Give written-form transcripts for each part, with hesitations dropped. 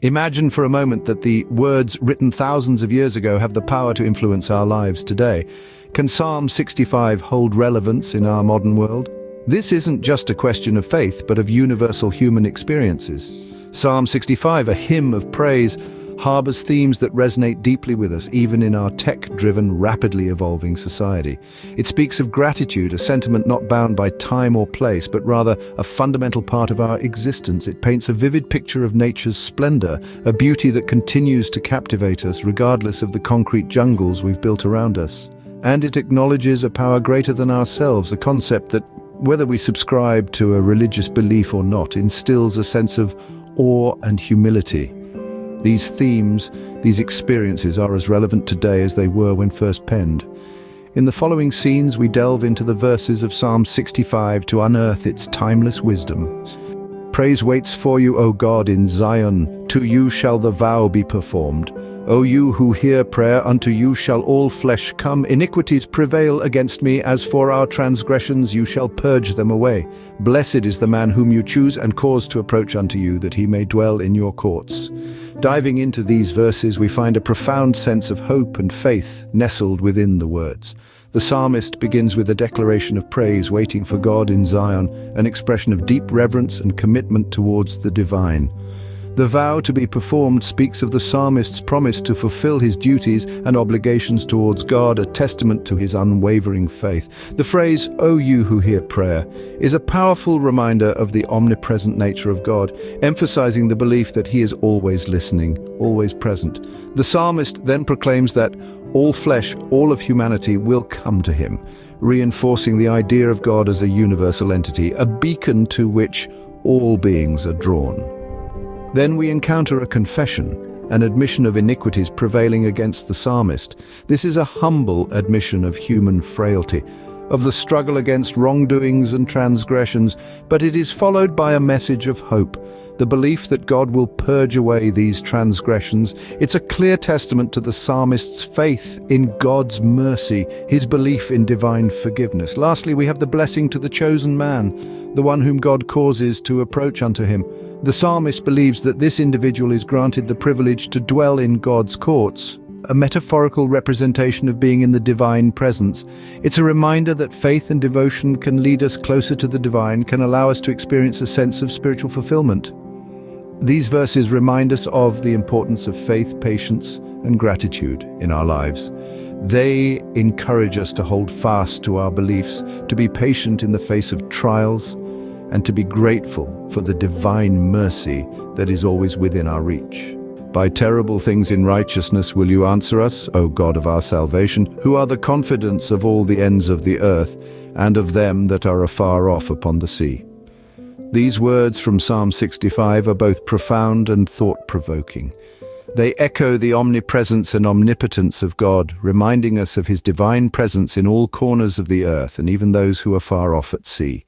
Imagine for a moment that the words written thousands of years ago have the power to influence our lives today. Can Psalm 65 hold relevance in our modern world? This isn't just a question of faith, but of universal human experiences. Psalm 65, a hymn of praise, harbors themes that resonate deeply with us, even in our tech-driven, rapidly evolving society. It speaks of gratitude, a sentiment not bound by time or place, but rather a fundamental part of our existence. It paints a vivid picture of nature's splendor, a beauty that continues to captivate us, regardless of the concrete jungles we've built around us. And it acknowledges a power greater than ourselves, a concept that, whether we subscribe to a religious belief or not, instills a sense of awe and humility. These themes, these experiences are as relevant today as they were when first penned. In the following scenes, we delve into the verses of Psalm 65 to unearth its timeless wisdom. Praise waits for you, O God, in Zion. To you shall the vow be performed. O you who hear prayer, unto you shall all flesh come. Iniquities prevail against me. As for our transgressions, you shall purge them away. Blessed is the man whom you choose and cause to approach unto you, that he may dwell in your courts. Diving into these verses, we find a profound sense of hope and faith nestled within the words. The psalmist begins with a declaration of praise, waiting for God in Zion, an expression of deep reverence and commitment towards the divine. The vow to be performed speaks of the psalmist's promise to fulfill his duties and obligations towards God, a testament to his unwavering faith. The phrase, "O you who hear prayer," is a powerful reminder of the omnipresent nature of God, emphasizing the belief that he is always listening, always present. The psalmist then proclaims that all flesh, all of humanity, will come to him, reinforcing the idea of God as a universal entity, a beacon to which all beings are drawn. Then we encounter a confession, an admission of iniquities prevailing against the psalmist. This is a humble admission of human frailty, of the struggle against wrongdoings and transgressions, but it is followed by a message of hope, the belief that God will purge away these transgressions. It's a clear testament to the psalmist's faith in God's mercy, his belief in divine forgiveness. Lastly, we have the blessing to the chosen man, the one whom God causes to approach unto him. The psalmist believes that this individual is granted the privilege to dwell in God's courts, a metaphorical representation of being in the divine presence. It's a reminder that faith and devotion can lead us closer to the divine, can allow us to experience a sense of spiritual fulfillment. These verses remind us of the importance of faith, patience, and gratitude in our lives. They encourage us to hold fast to our beliefs, to be patient in the face of trials, and to be grateful for the divine mercy that is always within our reach. By terrible things in righteousness will you answer us, O God of our salvation, who are the confidence of all the ends of the earth, and of them that are afar off upon the sea. These words from Psalm 65 are both profound and thought-provoking. They echo the omnipresence and omnipotence of God, reminding us of his divine presence in all corners of the earth and even those who are far off at sea.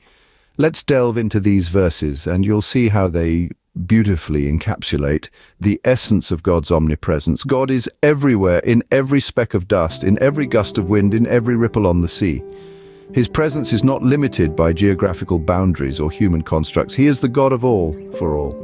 Let's delve into these verses, and you'll see how they beautifully encapsulate the essence of God's omnipresence. God is everywhere, in every speck of dust, in every gust of wind, in every ripple on the sea. His presence is not limited by geographical boundaries or human constructs. He is the God of all, for all.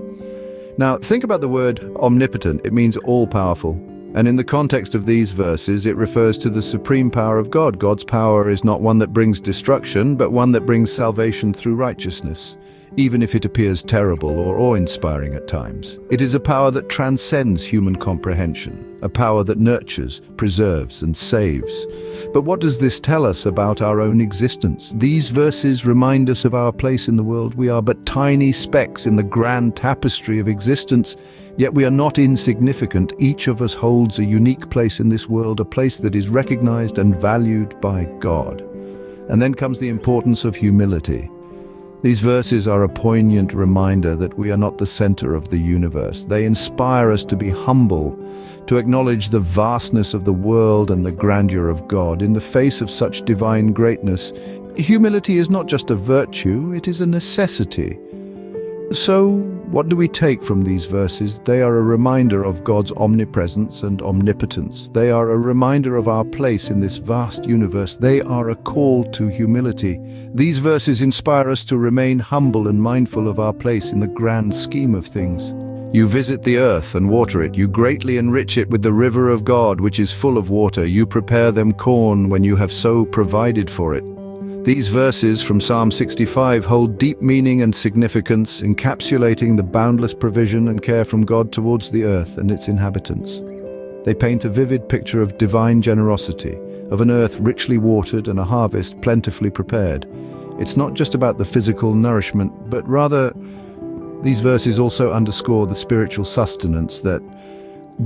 Now, think about the word omnipotent. It means all-powerful. And in the context of these verses, it refers to the supreme power of God. God's power is not one that brings destruction, but one that brings salvation through righteousness, even if it appears terrible or awe-inspiring at times. It is a power that transcends human comprehension, a power that nurtures, preserves, and saves. But what does this tell us about our own existence? These verses remind us of our place in the world. We are but tiny specks in the grand tapestry of existence, yet we are not insignificant. Each of us holds a unique place in this world, a place that is recognized and valued by God. And then comes the importance of humility. These verses are a poignant reminder that we are not the center of the universe. They inspire us to be humble, to acknowledge the vastness of the world and the grandeur of God. In the face of such divine greatness, humility is not just a virtue, it is a necessity. So, what do we take from these verses? They are a reminder of God's omnipresence and omnipotence. They are a reminder of our place in this vast universe. They are a call to humility. These verses inspire us to remain humble and mindful of our place in the grand scheme of things. You visit the earth and water it. You greatly enrich it with the river of God, which is full of water. You prepare them corn when you have so provided for it. These verses from Psalm 65 hold deep meaning and significance, encapsulating the boundless provision and care from God towards the earth and its inhabitants. They paint a vivid picture of divine generosity, of an earth richly watered and a harvest plentifully prepared. It's not just about the physical nourishment, but rather, these verses also underscore the spiritual sustenance that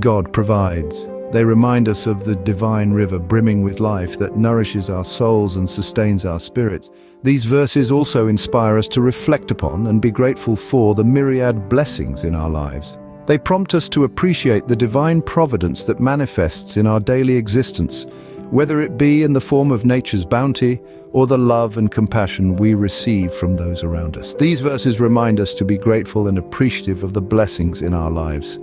God provides. They remind us of the divine river brimming with life that nourishes our souls and sustains our spirits. These verses also inspire us to reflect upon and be grateful for the myriad blessings in our lives. They prompt us to appreciate the divine providence that manifests in our daily existence, whether it be in the form of nature's bounty or the love and compassion we receive from those around us. These verses remind us to be grateful and appreciative of the blessings in our lives.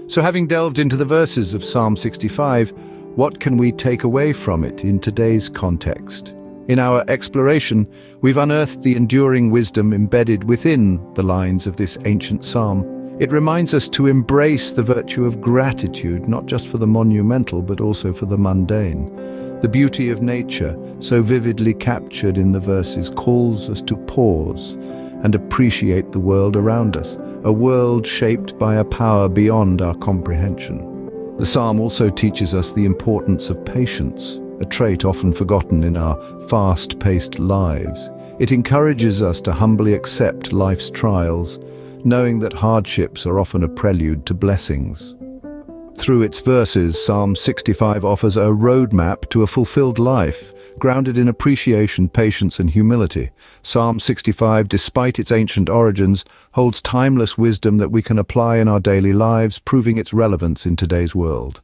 So having delved into the verses of Psalm 65, what can we take away from it in today's context? In our exploration, we've unearthed the enduring wisdom embedded within the lines of this ancient psalm. It reminds us to embrace the virtue of gratitude, not just for the monumental, but also for the mundane. The beauty of nature, so vividly captured in the verses, calls us to pause and appreciate the world around us, a world shaped by a power beyond our comprehension. The psalm also teaches us the importance of patience, a trait often forgotten in our fast-paced lives. It encourages us to humbly accept life's trials, knowing that hardships are often a prelude to blessings. Through its verses, Psalm 65 offers a roadmap to a fulfilled life, grounded in appreciation, patience, and humility. Psalm 65, despite its ancient origins, holds timeless wisdom that we can apply in our daily lives, proving its relevance in today's world.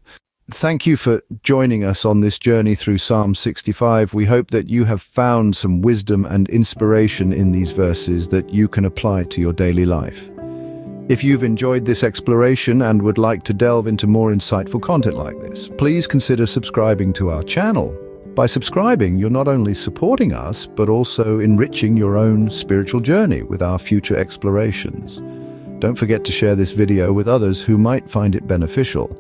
Thank you for joining us on this journey through Psalm 65. We hope that you have found some wisdom and inspiration in these verses that you can apply to your daily life. If you've enjoyed this exploration and would like to delve into more insightful content like this, please consider subscribing to our channel. By subscribing, you're not only supporting us, but also enriching your own spiritual journey with our future explorations. Don't forget to share this video with others who might find it beneficial.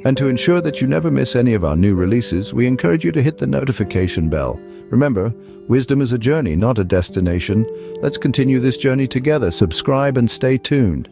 And to ensure that you never miss any of our new releases, we encourage you to hit the notification bell. Remember, wisdom is a journey, not a destination. Let's continue this journey together. Subscribe and stay tuned.